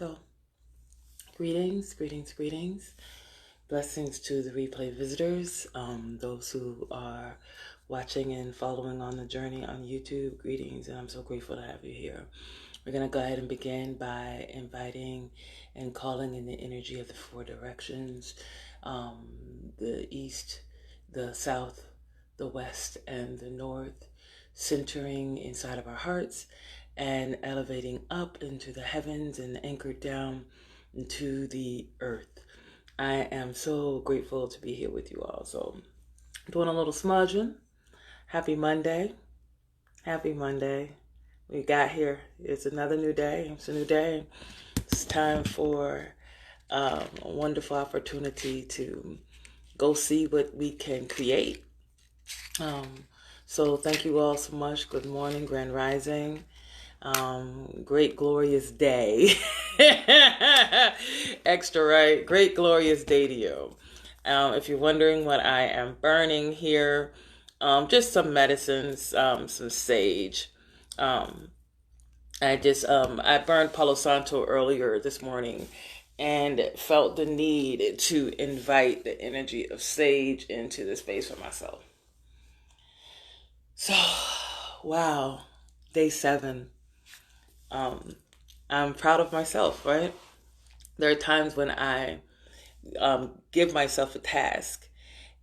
go. Greetings. Blessings to the replay visitors, those who are watching and following on the journey on YouTube. Greetings, and I'm so grateful to have you here. We're going to go ahead and begin by inviting and calling in the energy of the four directions, the east, the south, the west, and the north, centering inside of our hearts and elevating up into the heavens and anchored down into the earth. I am so grateful to be here with you all. So, doing a little smudging. Happy Monday. We got here. It's another new day. It's a new day. It's time for a wonderful opportunity to go see what we can create. So thank you all so much. Good morning, Grand Rising. Great glorious day. Extra right. Great glorious day to you. If you're wondering what I am burning here, just some medicines, some sage. I burned Palo Santo earlier this morning and felt the need to invite the energy of sage into the space for myself. So, wow, day 7. I'm proud of myself, right? There are times when I give myself a task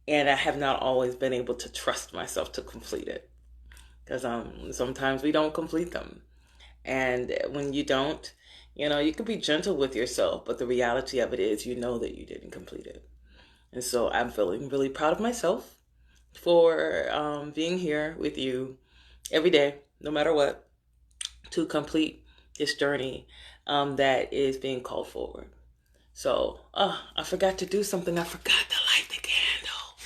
and I have not always been able to trust myself to complete it. Because sometimes we don't complete them. And when you don't, you can be gentle with yourself, but the reality of it is you know that you didn't complete it. And so I'm feeling really proud of myself for being here with you every day, no matter what, to complete this journey that is being called forward. So, I forgot to do something. I forgot to light the candle.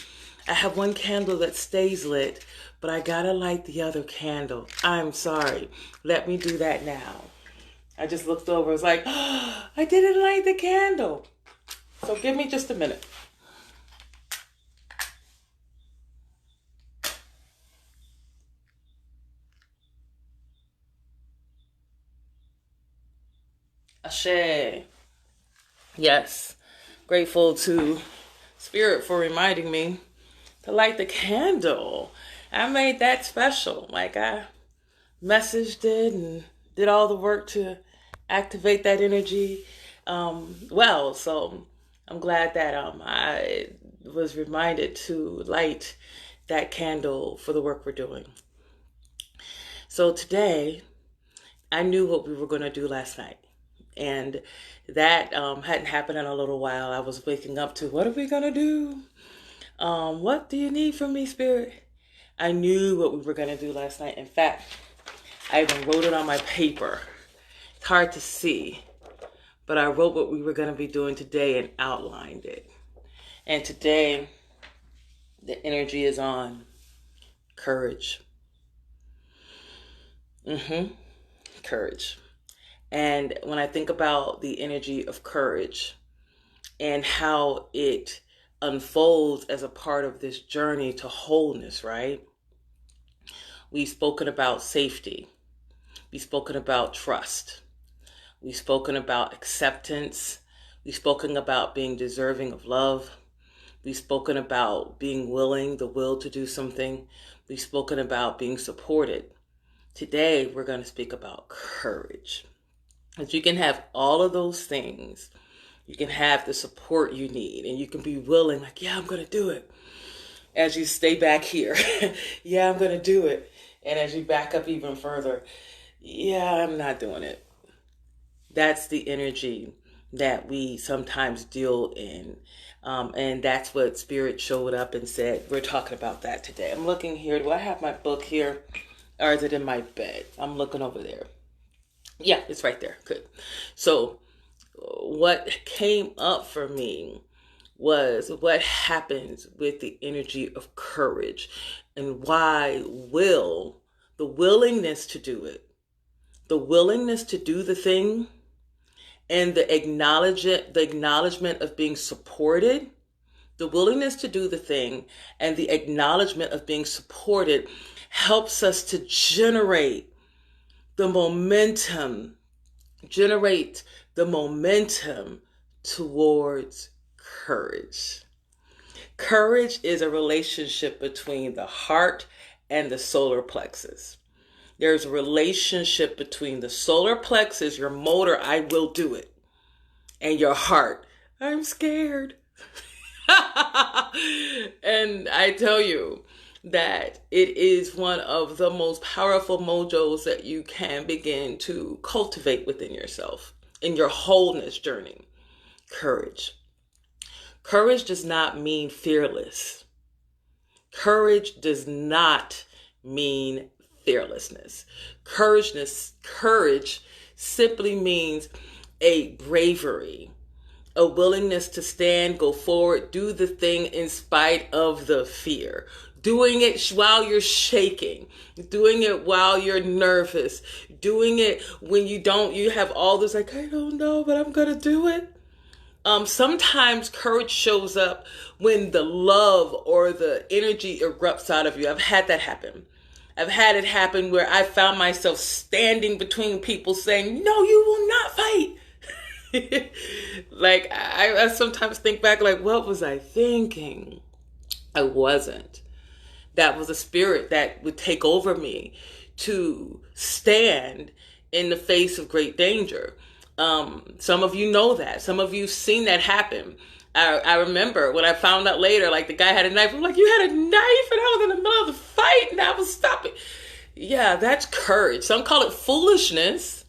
I have one candle that stays lit, but I gotta light the other candle. I'm sorry. Let me do that now. I just looked over. I was like, I didn't light the candle. So give me just a minute. Ashe. Yes. Grateful to Spirit for reminding me to light the candle. I made that special. Like I messaged it and did all the work to activate that energy. So I'm glad that I was reminded to light that candle for the work we're doing. So today, I knew what we were going to do last night. And that hadn't happened in a little while. I was waking up to, what are we going to do? What do you need from me, Spirit? I knew what we were going to do last night. In fact, I even wrote it on my paper. It's hard to see, but I wrote what we were going to be doing today and outlined it. And today, the energy is on courage. Courage. And when I think about the energy of courage and how it unfolds as a part of this journey to wholeness, right? We've spoken about safety. We've spoken about trust. We've spoken about acceptance. We've spoken about being deserving of love. We've spoken about being willing, the will to do something. We've spoken about being supported. Today, we're going to speak about courage. Because you can have all of those things. You can have the support you need, and you can be willing, like, yeah, I'm going to do it. As you stay back here, yeah, I'm going to do it. And as you back up even further, yeah, I'm not doing it. That's the energy that we sometimes deal in. And that's what Spirit showed up and said, we're talking about that today. I'm looking here. Do I have my book here? Or is it in my bed? I'm looking over there. Yeah, it's right there. Good. So what came up for me was what happens with the energy of courage and why the willingness to do it, the willingness to do the thing, and the acknowledgement of being supported, the willingness to do the thing and the acknowledgement of being supported helps us to generate the momentum, generate the momentum towards courage. Courage is a relationship between the heart and the solar plexus. There's a relationship between the solar plexus, your motor, I will do it, and your heart, I'm scared. And I tell you that it is one of the most powerful mojos that you can begin to cultivate within yourself in your wholeness journey. Courage. Courage does not mean fearless. Courage does not mean fearlessness. Courage simply means a bravery, a willingness to stand, go forward, do the thing in spite of the fear. Doing it while you're shaking, doing it while you're nervous, doing it when you have all this like, I don't know, but I'm going to do it. Sometimes courage shows up when the love or the energy erupts out of you. I've had that happen. I've had it happen where I found myself standing between people saying, no, you will not fight. Like I sometimes think back, like, what was I thinking? I wasn't. That was a spirit that would take over me to stand in the face of great danger. Some of you know that. Some of you have seen that happen. I remember when I found out later, like the guy had a knife. I'm like, you had a knife? And I was in the middle of the fight and I was stopping. Yeah, that's courage. Some call it foolishness.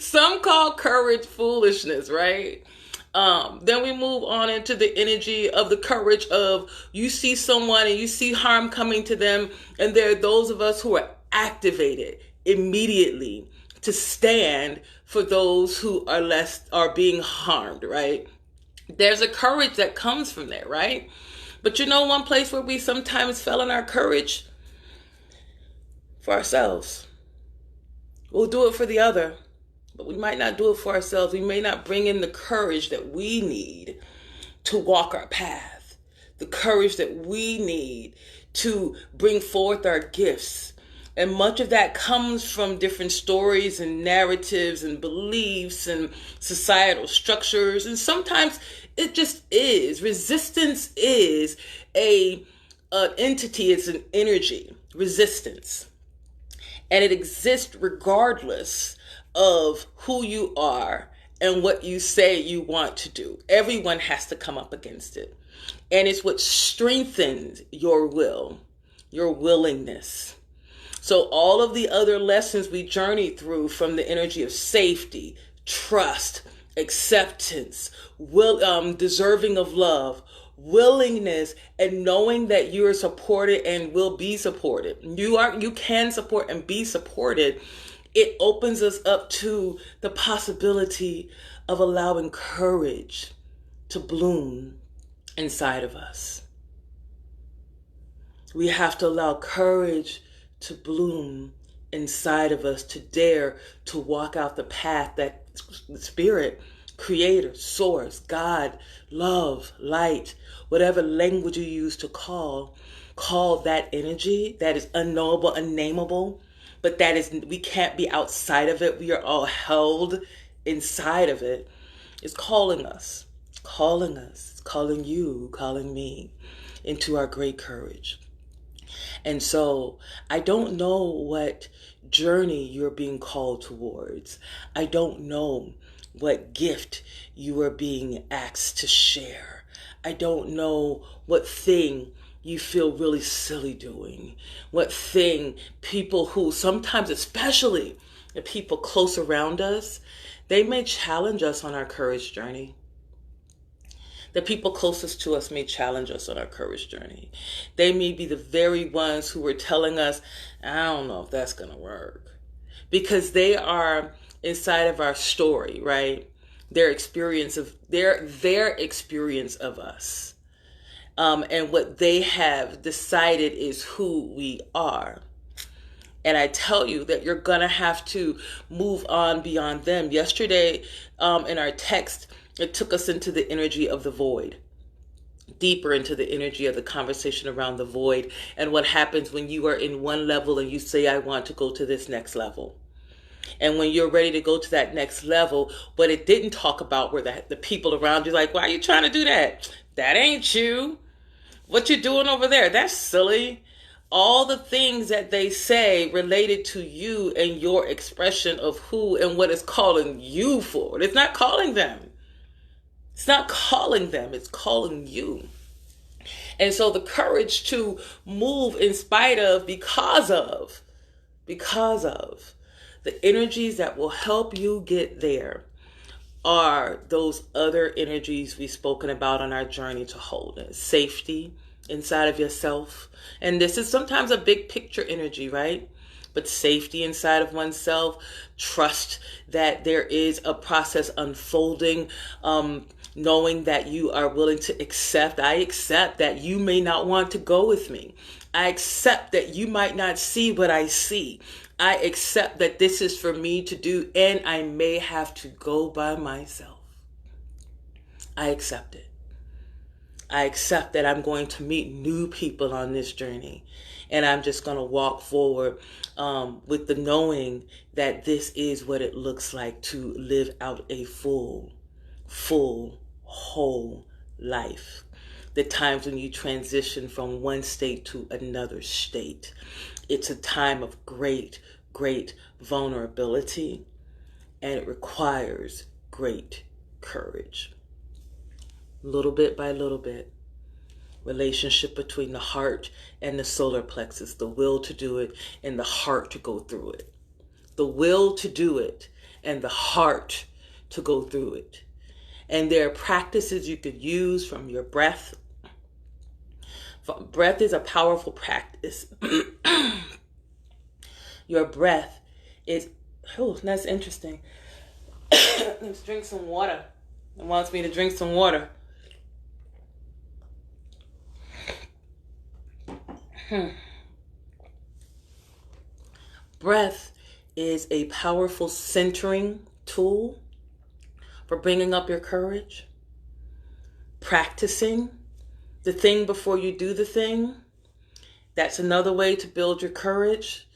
Some call courage foolishness, right? Then we move on into the energy of the courage of you see someone and you see harm coming to them. And there are those of us who are activated immediately to stand for those who are being harmed, right? There's a courage that comes from there, right? But you know, one place where we sometimes fell in our courage? For ourselves. We'll do it for the other, but we might not do it for ourselves. We may not bring in the courage that we need to walk our path, the courage that we need to bring forth our gifts. And much of that comes from different stories and narratives and beliefs and societal structures. And sometimes it just is. Resistance is an entity, it's an energy, resistance. And it exists regardless of who you are and what you say you want to do. Everyone has to come up against it. And it's what strengthens your will, your willingness. So all of the other lessons we journey through from the energy of safety, trust, acceptance, deserving of love, willingness, and knowing that you are supported and will be supported. You can support and be supported. It opens us up to the possibility of allowing courage to bloom inside of us. We have to allow courage to bloom inside of us, to dare to walk out the path that Spirit, Creator, Source, God, love, light, whatever language you use to call that energy that is unknowable, unnameable, but that is, we can't be outside of it. We are all held inside of it. It's calling us, calling you, calling me into our great courage. And so I don't know what journey you're being called towards. I don't know what gift you are being asked to share. I don't know what thing you feel really silly doing. What thing people who sometimes, especially the people close around us, they may challenge us on our courage journey. The people closest to us may challenge us on our courage journey. They may be the very ones who are telling us, I don't know if that's going to work. Because they are inside of our story, right? Their experience of us. And what they have decided is who we are. And I tell you that you're going to have to move on beyond them. Yesterday, in our text, it took us into the energy of the void, deeper into the energy of the conversation around the void and what happens when you are in one level and you say, I want to go to this next level. And when you're ready to go to that next level, what it didn't talk about were the people around you like, why are you trying to do that? That ain't you. What you doing over there? That's silly. All the things that they say related to you and your expression of who and what it's calling you for. It's not calling them. It's not calling them. It's calling you. And so the courage to move in spite of, because of the energies that will help you get there are those other energies we've spoken about on our journey to wholeness. Safety inside of yourself. And this is sometimes a big picture energy, right? But safety inside of oneself, trust that there is a process unfolding, knowing that you are willing to accept. I accept that you may not want to go with me. I accept that you might not see what I see. I accept that this is for me to do and I may have to go by myself. I accept it. I accept that I'm going to meet new people on this journey, and I'm just going to walk forward with the knowing that this is what it looks like to live out a full, whole life. The times when you transition from one state to another state. It's a time of great vulnerability, and it requires great courage. Little bit by little bit, relationship between the heart and the solar plexus, the will to do it and the heart to go through it. The will to do it and the heart to go through it. And there are practices you could use from your breath. Breath is a powerful practice. Your breath is, that's interesting. Let's drink some water. It wants me to drink some water. Breath is a powerful centering tool for bringing up your courage. Practicing the thing before you do the thing. That's another way to build your courage.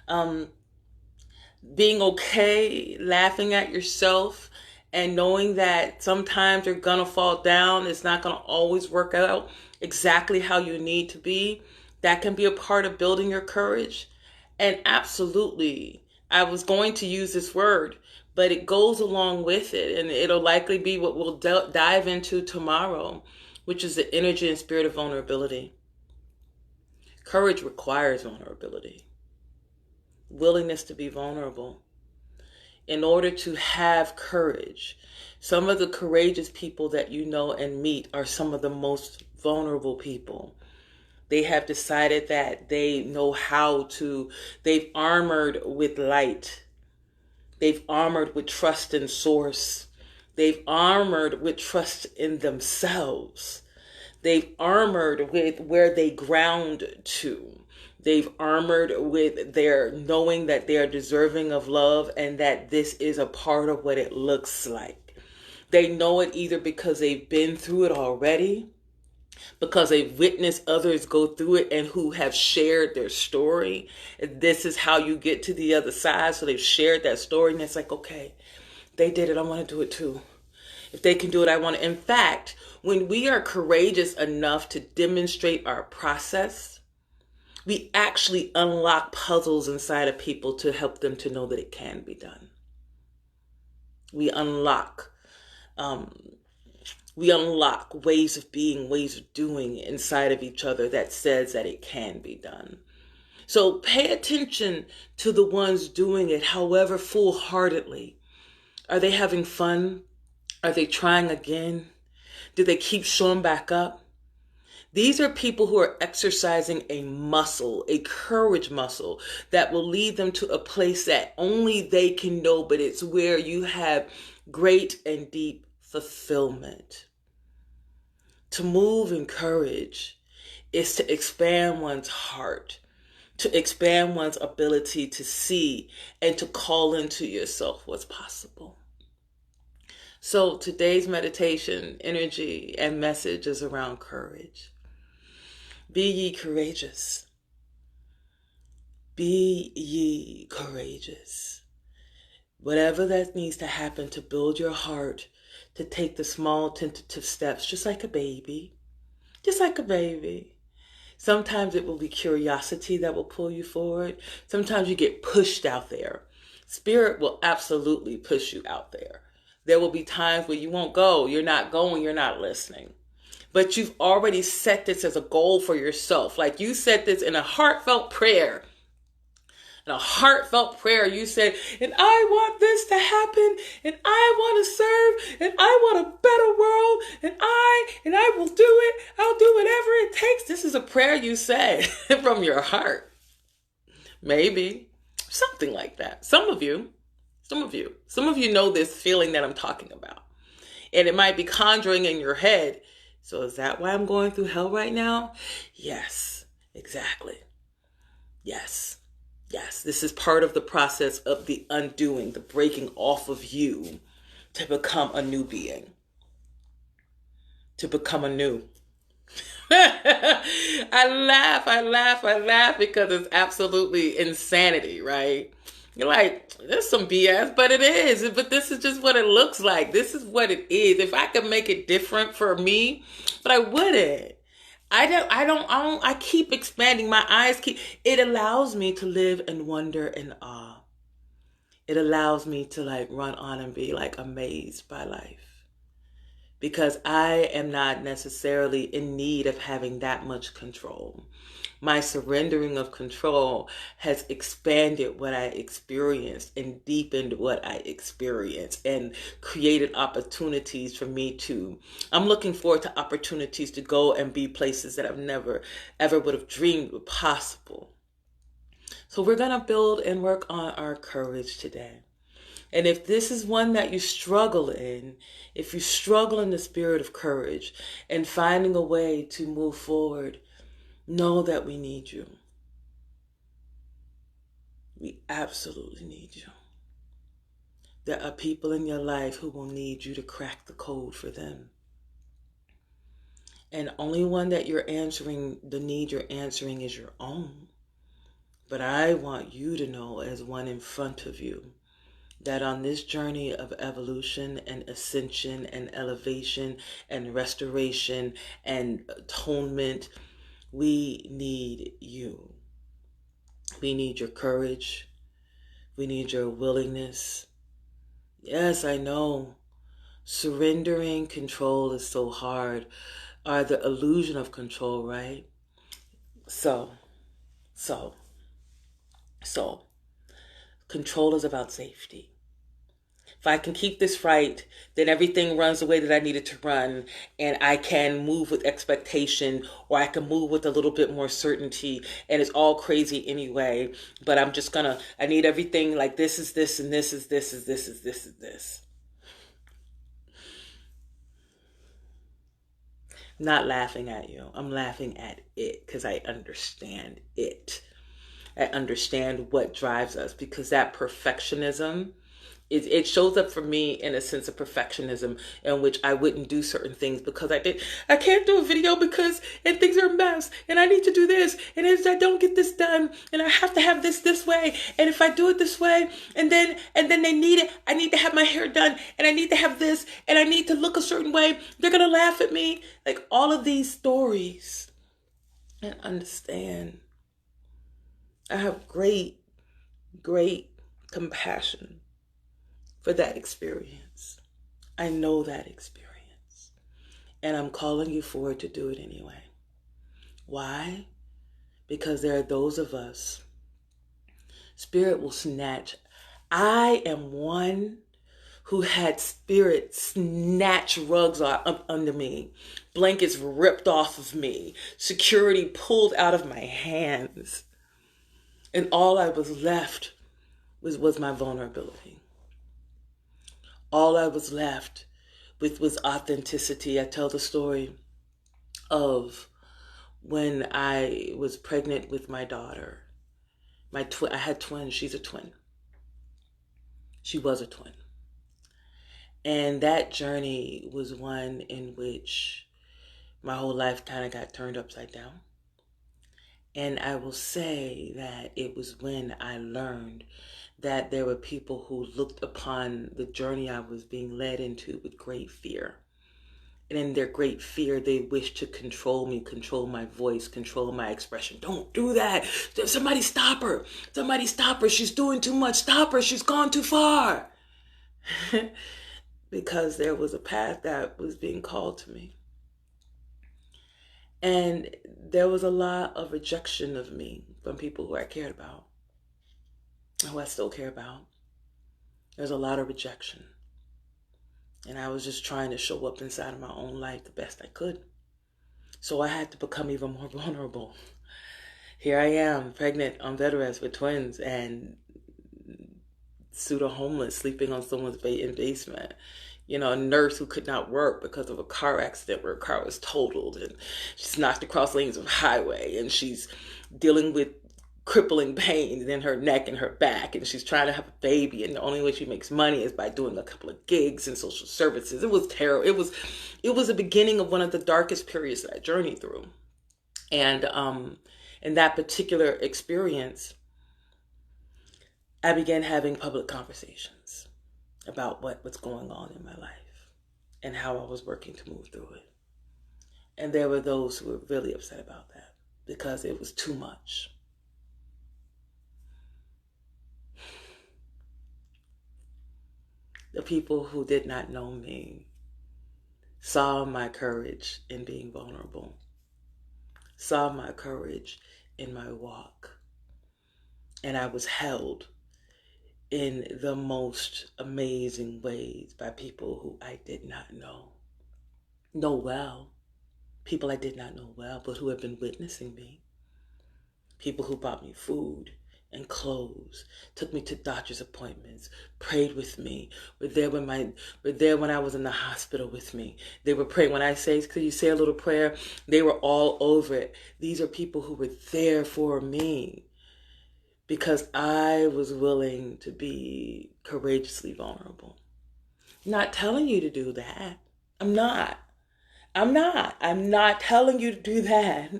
Being okay, laughing at yourself, and knowing that sometimes you're gonna fall down. It's not gonna always work out exactly how you need to be. That can be a part of building your courage. And absolutely, I was going to use this word, but it goes along with it, and it'll likely be what we'll dive into tomorrow, which is the energy and spirit of vulnerability. Courage requires vulnerability. Willingness to be vulnerable. In order to have courage, some of the courageous people that you know and meet are some of the most vulnerable people. They have decided that they know how to, they've armored with light. They've armored with trust in source. They've armored with trust in themselves. They've armored with where they ground to. They've armored with their knowing that they are deserving of love and that this is a part of what it looks like. They know it either because they've been through it already, because they've witnessed others go through it and who have shared their story. This is how you get to the other side. So they've shared that story and it's like, okay, they did it. I want to do it too. If they can do it, I want to. In fact, when we are courageous enough to demonstrate our process, we actually unlock puzzles inside of people to help them to know that it can be done. We unlock ways of being, ways of doing inside of each other that says that it can be done. So pay attention to the ones doing it, however full-heartedly. Are they having fun? Are they trying again? Do they keep showing back up? These are people who are exercising a muscle, a courage muscle that will lead them to a place that only they can know, but it's where you have great and deep fulfillment. To move in courage is to expand one's heart, to expand one's ability to see and to call into yourself what's possible. So today's meditation, energy, and message is around courage. Be ye courageous. Be ye courageous. Whatever that needs to happen to build your heart, to take the small tentative steps, just like a baby. Just like a baby. Sometimes it will be curiosity that will pull you forward. Sometimes you get pushed out there. Spirit will absolutely push you out there. There will be times where you won't go. You're not going. You're not listening. But you've already set this as a goal for yourself. Like you set this in a heartfelt prayer. In a heartfelt prayer, you said, and I want this to happen, and I want to serve, and I want a better world, and I will do it. I'll do whatever it takes. This is a prayer you said from your heart. Maybe something like that. Some of you know this feeling that I'm talking about. And it might be conjuring in your head. So is that why I'm going through hell right now? Yes, exactly. Yes, this is part of the process of the undoing, the breaking off of you to become a new being. To become a new. I laugh because it's absolutely insanity, right? You're like, there's some BS, but it is. But this is just what it looks like. This is what it is. If I could make it different for me, but I wouldn't. I keep expanding my eyes. It allows me to live in wonder and awe. It allows me to like run on and be like amazed by life. Because I am not necessarily in need of having that much control. My surrendering of control has expanded what I experienced and deepened what I experienced and created opportunities for me to. I'm looking forward to opportunities to go and be places that I've never ever would have dreamed were possible. So we're going to build and work on our courage today. And if this is one that you struggle in, if you struggle in the spirit of courage and finding a way to move forward, know that we need you. We absolutely need you. There are people in your life who will need you to crack the code for them. And only one that you're answering, the need you're answering is your own. But I want you to know as one in front of you that on this journey of evolution and ascension and elevation and restoration and atonement, we need you. We need your courage. We need your willingness. Yes, I know. Surrendering control is so hard. Or the illusion of control, right? So. Control is about safety. If I can keep this right, then everything runs the way that I need it to run, and I can move with expectation, or I can move with a little bit more certainty, and it's all crazy anyway, but I need everything like this is this, and this is this, is this, is this, is this. I'm not laughing at you. I'm laughing at it because I understand it. I understand what drives us, because that perfectionism, it shows up for me in a sense of perfectionism in which I wouldn't do certain things because I can't do a video because, and things are a mess, and I need to do this, and if I don't get this done, and I have to have this way, and if I do it this way, and then they need it, I need to have my hair done, and I need to have this, and I need to look a certain way, they're going to laugh at me, like all of these stories. And understand, I have great compassion for that experience. I know that experience. And I'm calling you forward to do it anyway. Why? Because there are those of us, Spirit will snatch. I am one who had Spirit snatch rugs up under me, blankets ripped off of me, security pulled out of my hands. And all I was left was my vulnerability. All I was left with was authenticity. I tell the story of when I was pregnant with my daughter. I had twins. She's a twin. She was a twin. And that journey was one in which my whole life kind of got turned upside down. And I will say that it was when I learned that there were people who looked upon the journey I was being led into with great fear. And in their great fear, they wished to control me, control my voice, control my expression. Don't do that. Somebody stop her. Somebody stop her. She's doing too much. Stop her. She's gone too far. Because there was a path that was being called to me. And there was a lot of rejection of me from people who I cared about, who I still care about. There's a lot of rejection. And I was just trying to show up inside of my own life the best I could. So I had to become even more vulnerable. Here I am, pregnant on bed rest with twins and pseudo-homeless, sleeping on someone's basement. You know, a nurse who could not work because of a car accident where a car was totaled and she's knocked across lanes of highway and she's dealing with crippling pain in her neck and her back, and she's trying to have a baby, and the only way she makes money is by doing a couple of gigs in social services. It was terrible. It was the beginning of one of the darkest periods that I journeyed through. And in that particular experience, I began having public conversations about what was going on in my life and how I was working to move through it. And there were those who were really upset about that because it was too much. The people who did not know me saw my courage in being vulnerable, saw my courage in my walk, and I was held in the most amazing ways by people who I did not know well, people I did not know well, but who have been witnessing me, people who bought me food and clothes, took me to doctor's appointments, prayed with me, were there when I was in the hospital with me. They were praying. When I say, could you say a little prayer? They were all over it. These are people who were there for me because I was willing to be courageously vulnerable. I'm not telling you to do that. I'm not telling you to do that.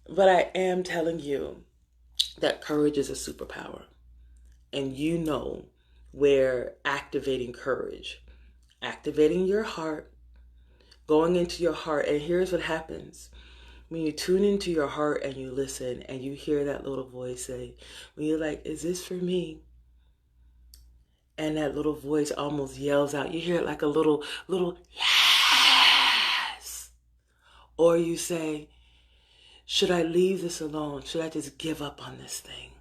But I am telling you that courage is a superpower. And you know where activating courage, activating your heart, going into your heart. And here's what happens. When you tune into your heart and you listen and you hear that little voice say, when you're like, is this for me? And that little voice almost yells out. You hear it like a little yes. Or you say, should I leave this alone? Should I just give up on this thing?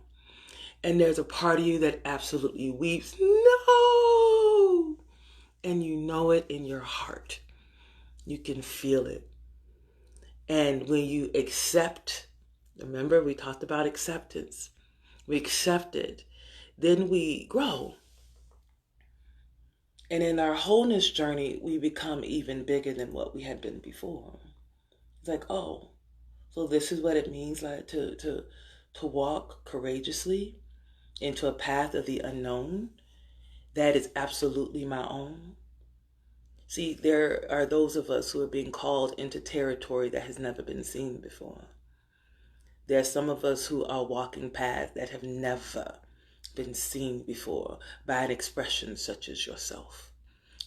And there's a part of you that absolutely weeps, no! And you know it in your heart. You can feel it. And when you accept, remember we talked about acceptance. We accept it. Then we grow. And in our wholeness journey, we become even bigger than what we had been before. It's like, oh, so this is what it means like to walk courageously into a path of the unknown that is absolutely my own. See, there are those of us who are being called into territory that has never been seen before. There are some of us who are walking paths that have never been seen before by an expression such as yourself.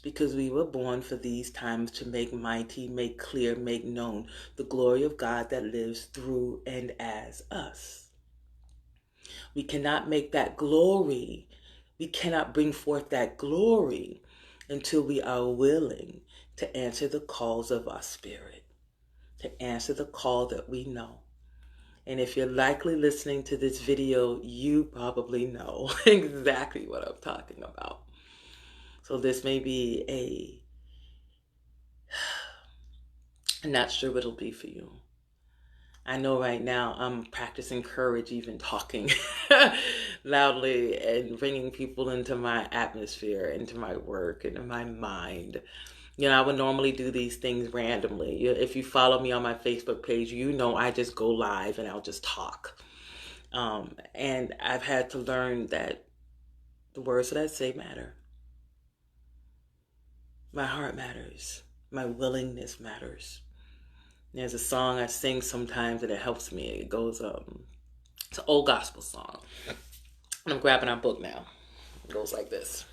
Because we were born for these times to make mighty, make clear, make known the glory of God that lives through and as us. We cannot make that glory, we cannot bring forth that glory until we are willing to answer the calls of our spirit, to answer the call that we know. And if you're likely listening to this video, you probably know exactly what I'm talking about. So this may be I'm not sure what it'll be for you. I know right now I'm practicing courage, even talking loudly and bringing people into my atmosphere, into my work, into my mind. You know, I would normally do these things randomly. If you follow me on my Facebook page, you know I just go live and I'll just talk. And I've had to learn that the words that I say matter. My heart matters. My willingness matters. There's a song I sing sometimes and it helps me. It goes, it's an old gospel song. And I'm grabbing our book now. It goes like this.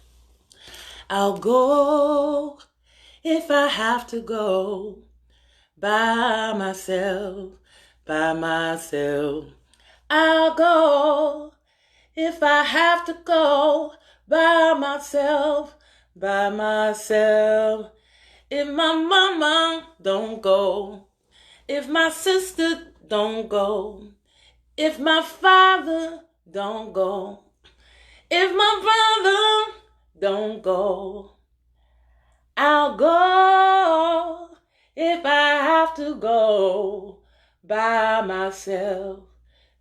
I'll go if I have to go by myself, by myself. I'll go if I have to go by myself, by myself. If my mama don't go, if my sister don't go, if my father don't go, if my brother don't go, I'll go if I have to go by myself,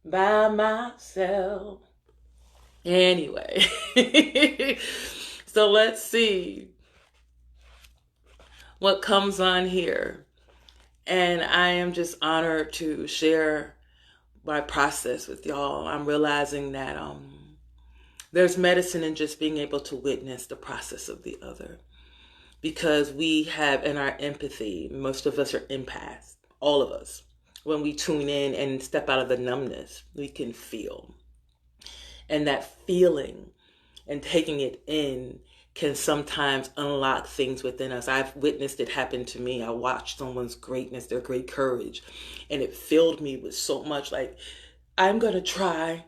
by myself. Anyway, so let's see what comes on here. And I am just honored to share my process with y'all. I'm realizing that there's medicine in just being able to witness the process of the other. Because we have in our empathy, most of us are empaths, all of us. When we tune in and step out of the numbness, we can feel. And that feeling and taking it in can sometimes unlock things within us. I've witnessed it happen to me. I watched someone's greatness, their great courage, and it filled me with so much like, I'm going to try.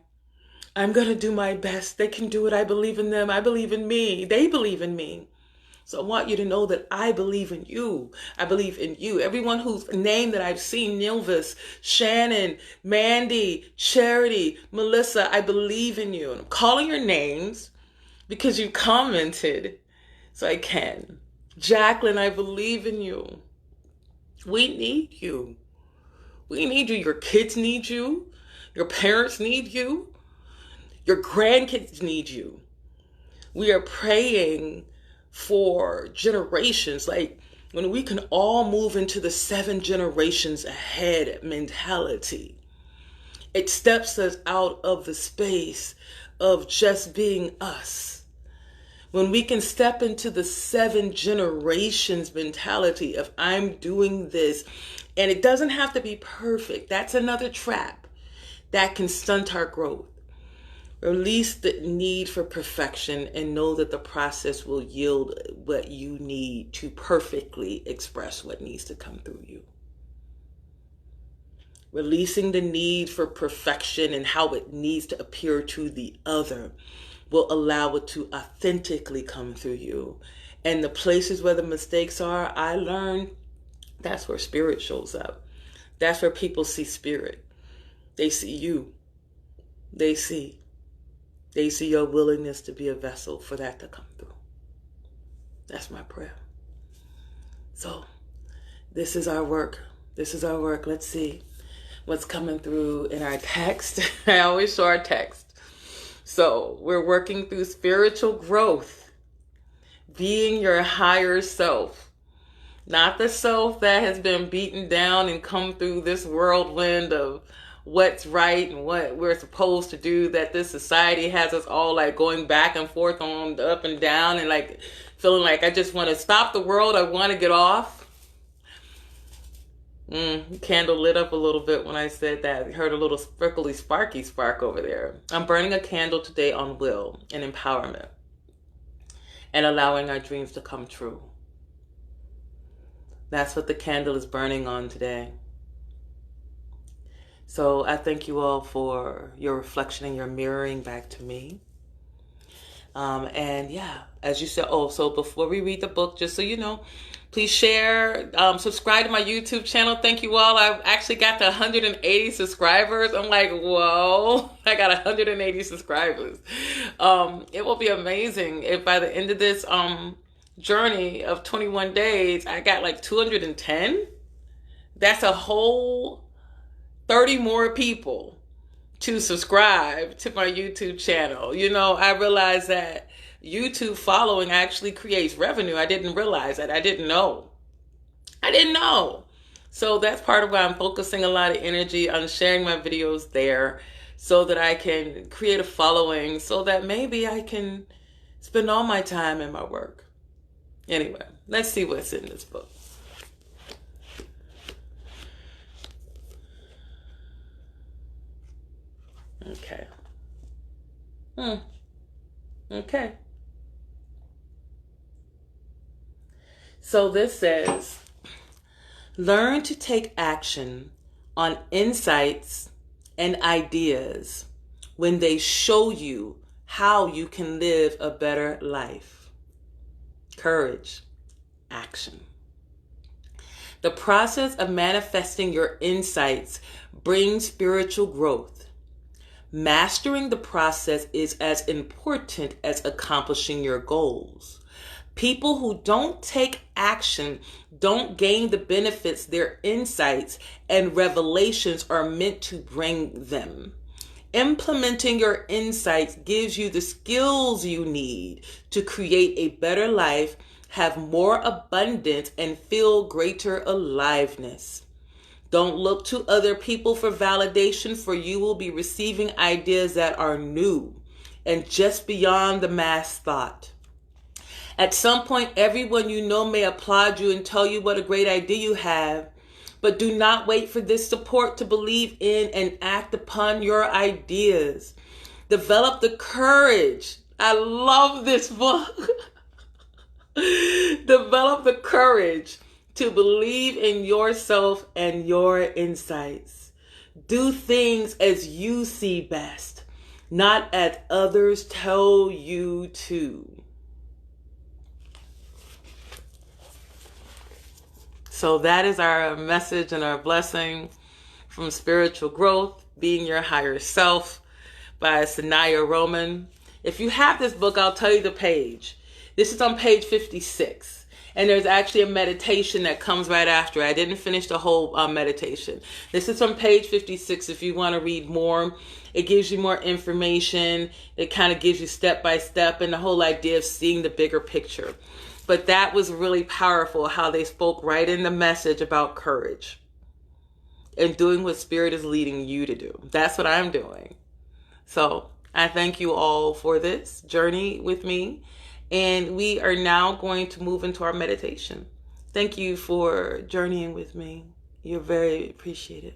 I'm going to do my best. They can do it. I believe in them. I believe in me. They believe in me. So I want you to know that I believe in you. I believe in you. Everyone whose name that I've seen, Nilvis, Shannon, Mandy, Charity, Melissa, I believe in you. And I'm calling your names because you commented so I can. Jacqueline, I believe in you. We need you. We need you. Your kids need you. Your parents need you. Your grandkids need you. We are praying for generations, like when we can all move into the 7 generations ahead mentality. It steps us out of the space of just being us. When we can step into the 7 generations mentality of I'm doing this, and it doesn't have to be perfect. That's another trap that can stunt our growth. Release the need for perfection and know that the process will yield what you need to perfectly express what needs to come through you. Releasing the need for perfection and how it needs to appear to the other will allow it to authentically come through you. And the places where the mistakes are, I learned that's where spirit shows up. That's where people see spirit. They see you. They see your willingness to be a vessel for that to come through. That's my prayer. So, this is our work. This is our work. Let's see what's coming through in our text. I always show our text. So, we're working through spiritual growth. Being your higher self. Not the self that has been beaten down and come through this whirlwind of what's right and what we're supposed to do, that this society has us all like going back and forth on up and down and like feeling like I just want to stop the world. I want to get off. Candle lit up a little bit when I said that. I heard a little sparkly sparky spark over there. I'm burning a candle today on will and empowerment and allowing our dreams to come true. That's what the candle is burning on today. So I thank you all for your reflection and your mirroring back to me. And yeah, as you said, so before we read the book, just so you know, please share, subscribe to my YouTube channel. Thank you all. I've actually got to 180 subscribers. I'm like, whoa, I got 180 subscribers. It will be amazing if by the end of this journey of 21 days, I got like 210. That's a whole 30 more people to subscribe to my YouTube channel. You know, I realized that YouTube following actually creates revenue. I didn't realize that. I didn't know. So that's part of why I'm focusing a lot of energy on sharing my videos there so that I can create a following so that maybe I can spend all my time in my work. Anyway, let's see what's in this book. Okay. Okay. So this says, learn to take action on insights and ideas when they show you how you can live a better life. Courage, action. The process of manifesting your insights brings spiritual growth. Mastering the process is as important as accomplishing your goals. People who don't take action don't gain the benefits their insights and revelations are meant to bring them. Implementing your insights gives you the skills you need to create a better life, have more abundance, and feel greater aliveness. Don't look to other people for validation, for you will be receiving ideas that are new and just beyond the mass thought. At some point, everyone you know may applaud you and tell you what a great idea you have, but do not wait for this support to believe in and act upon your ideas. Develop the courage. I love this book. Develop the courage to believe in yourself and your insights. Do things as you see best, not as others tell you to. So that is our message and our blessing from Spiritual Growth, Being Your Higher Self by Sanahara Ama. If you have this book, I'll tell you the page. This is on page 56. And there's actually a meditation that comes right after. I didn't finish the whole meditation. This is on page 56 if you want to read more. It gives you more information. It kind of gives you step by step and the whole idea of seeing the bigger picture. But that was really powerful how they spoke right in the message about courage and doing what Spirit is leading you to do. That's what I'm doing. So I thank you all for this journey with me. And we are now going to move into our meditation. Thank you for journeying with me. You're very appreciated.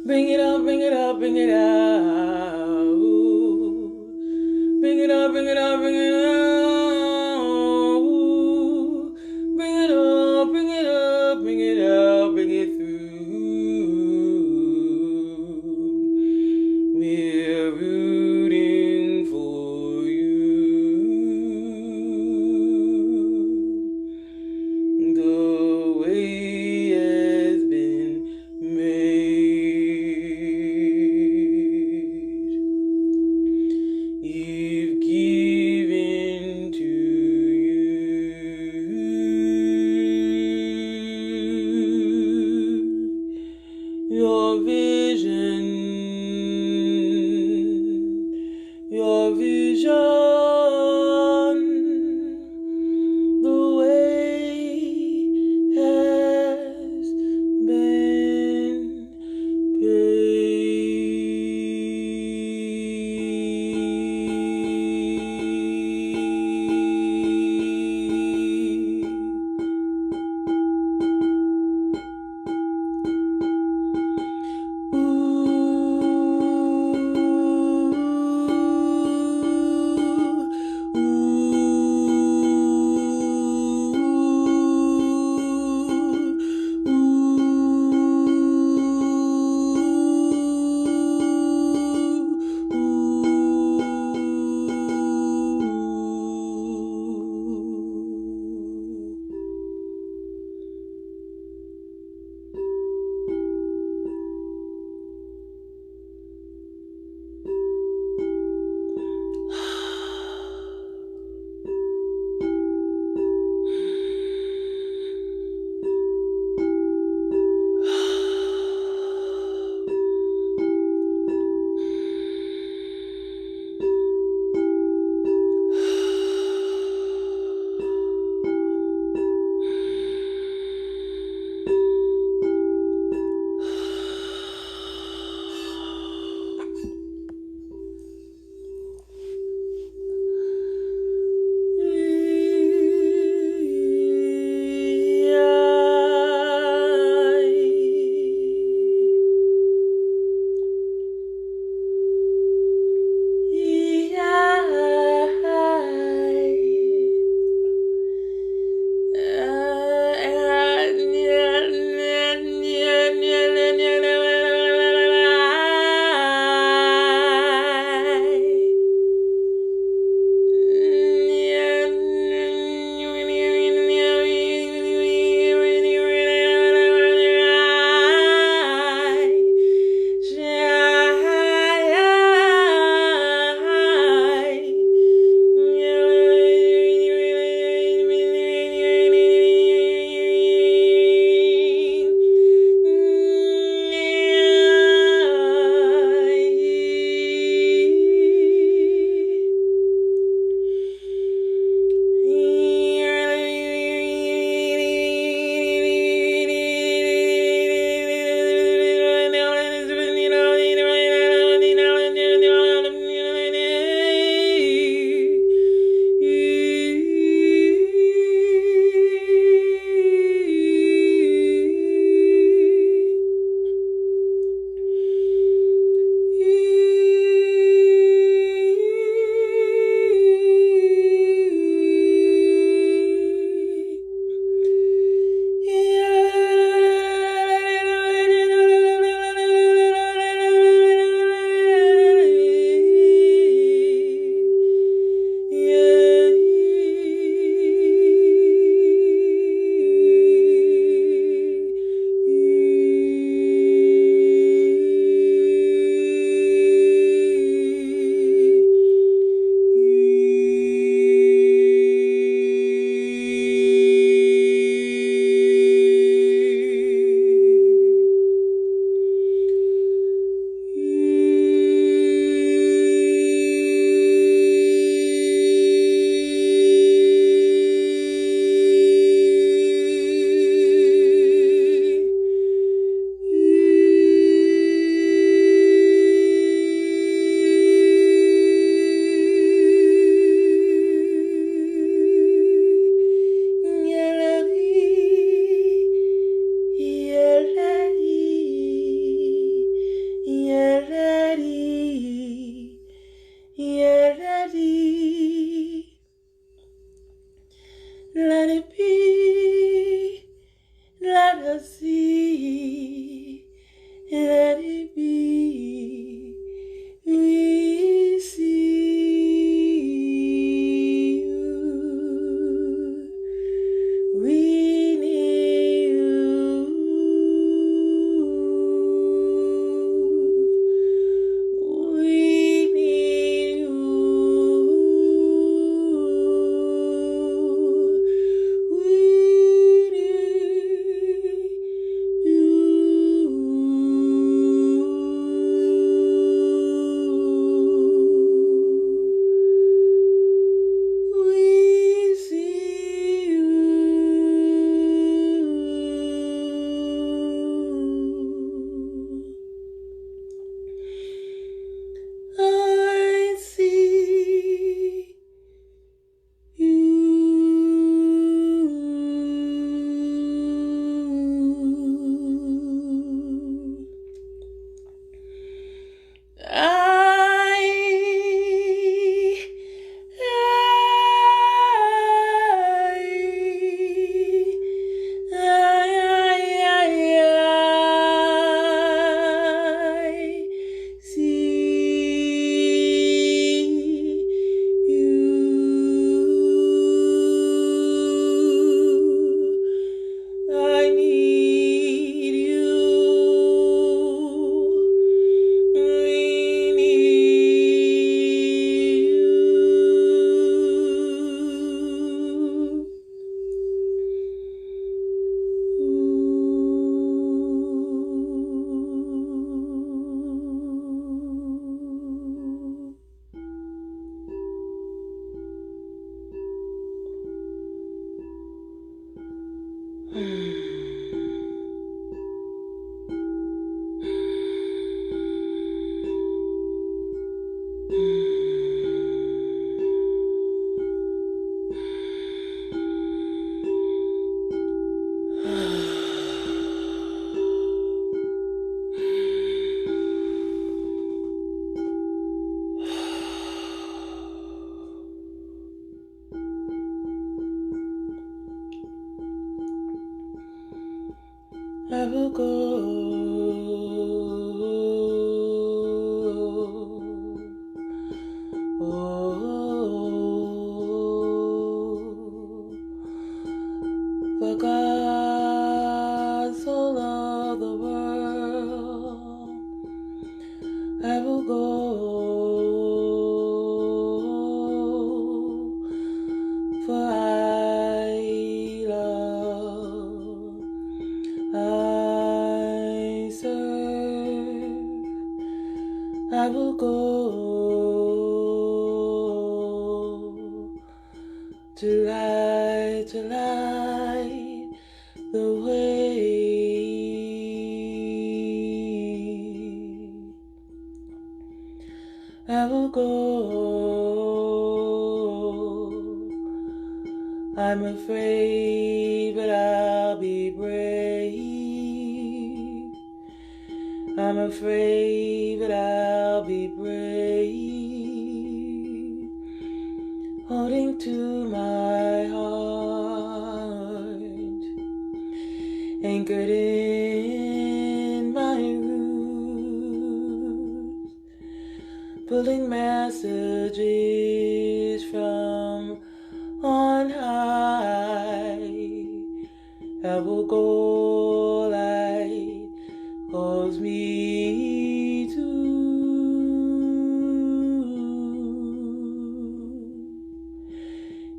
Bring it up, bring it up, bring it out. Bring it up, bring it up, bring it out. Bring it up, bring it up, bring it out, bring it through. We're rooting for you. The way has been made. You've given to you your vision, your vision. The way has been I will go, for I love, I serve. I will go to light the way. I will go. I'm afraid, but I'll be brave. I'm afraid, but I'll be brave. Holding to my heart, anchored in my roots, pulling messages from on high. I will go, light calls me to.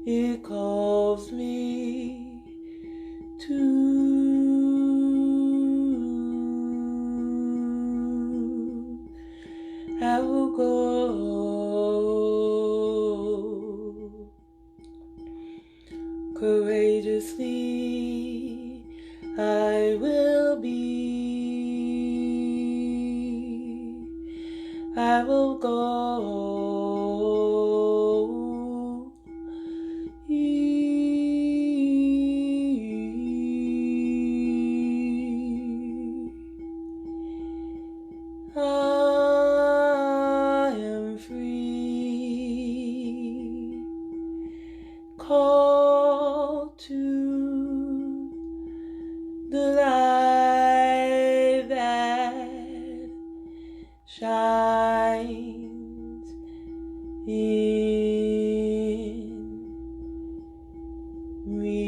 It calls me to. I will go courageously. I will be. I will go. I am free, called to the light that shines in me.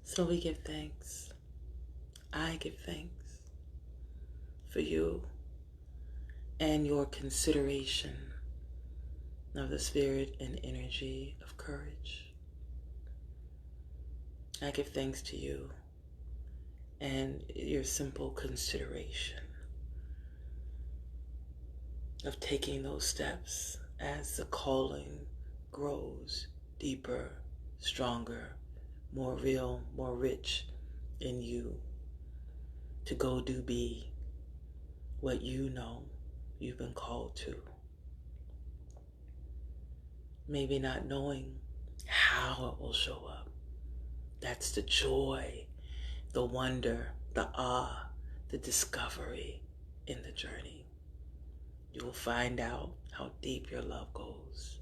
So we give thanks. I give thanks for you and your consideration of the spirit and energy of courage. I give thanks to you and your simple consideration of taking those steps as the calling grows deeper, stronger, more real, more rich in you, to go do be what you know you've been called to. Maybe not knowing how it will show up. That's the joy, the wonder, the awe, the discovery in the journey. You will find out how deep your love goes.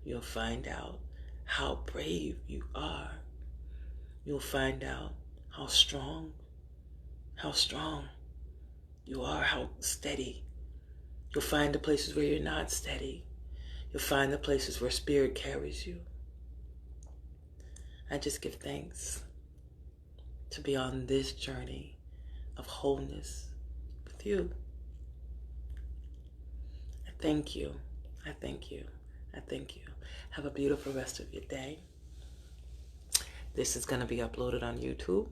You'll find out how brave you are. You'll find out how strong you are, how steady. You'll find the places where you're not steady, You'll find the places where spirit carries you. I just give thanks to be on this journey of wholeness with you. I thank you. I thank you. I thank you. Have a beautiful rest of your day. This is going to be uploaded on YouTube.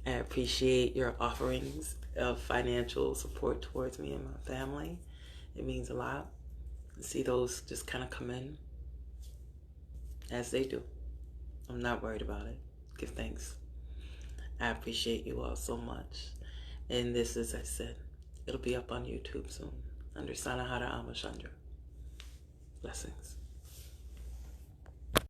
I appreciate your offerings of financial support towards me and my family. It means a lot to see those just kind of come in as they do. I'm not worried about it. Give thanks. I appreciate you all so much. And this, as I said, it'll be up on YouTube soon under Sanahara Ama Chandra. Blessings.